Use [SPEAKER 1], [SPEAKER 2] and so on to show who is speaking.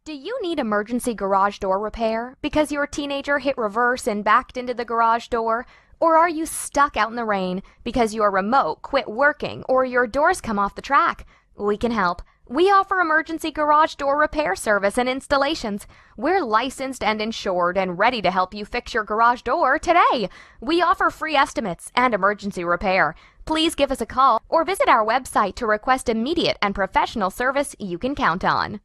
[SPEAKER 1] Do you need emergency garage door repair because your teenager hit reverse and backed into the garage door? Or are you stuck out in the rain because your remote quit working or your doors come off the track? We can help. We offer emergency garage door repair service and installations. We're licensed and insured and ready to help you fix your garage door today. We offer free estimates and emergency repair. Please give us a call or visit our website to request immediate and professional service you can count on.